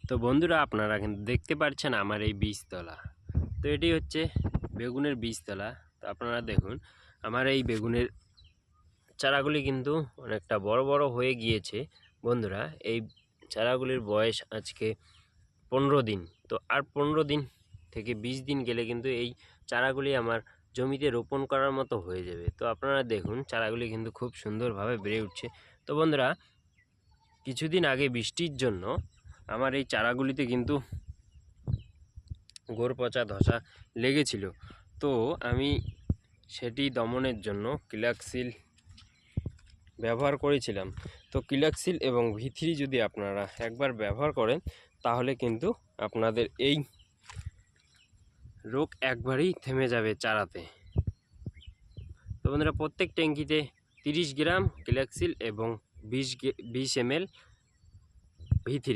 তো বন্ধুরা, আপনারা কিন্তু দেখতে পাচ্ছেন আমার এই বীজতলা। তো এটি হচ্ছে বেগুনের বীজতলা। তো আপনারা দেখুন, আমার এই বেগুনের চারাগুলি কিন্তু অনেকটা বড় বড় হয়ে গিয়েছে। বন্ধুরা, এই চারাগুলির বয়স আজকে 15 দিন। তো আর 15 দিন থেকে 20 দিন গেলে কিন্তু এই চারাগুলি আমার জমিতে রোপণ করার মতো হয়ে যাবে। তো আপনারা দেখুন, চারাগুলি কিন্তু খুব সুন্দরভাবে বেড়ে উঠছে। তো বন্ধুরা, কিছুদিন আগে বৃষ্টির জন্য আমার এই চারাগুলিতে কিন্তু গোড় পচা ধসা লেগেছিল। তো আমি সেটি দমনের জন্য ক্লিলাক্সিল ব্যবহার করেছিলাম। তো ক্লিলাক্সিল এবং V3 যদি আপনারা একবার ব্যবহার করেন, তাহলে কিন্তু আপনাদের এই রোগ একবারেই থেমে যাবে চারাতে। তো বন্ধুরা, প্রত্যেক ট্যাঙ্কিতে 30 গ্রাম ক্লিলাক্সিল এবং 20 ml V3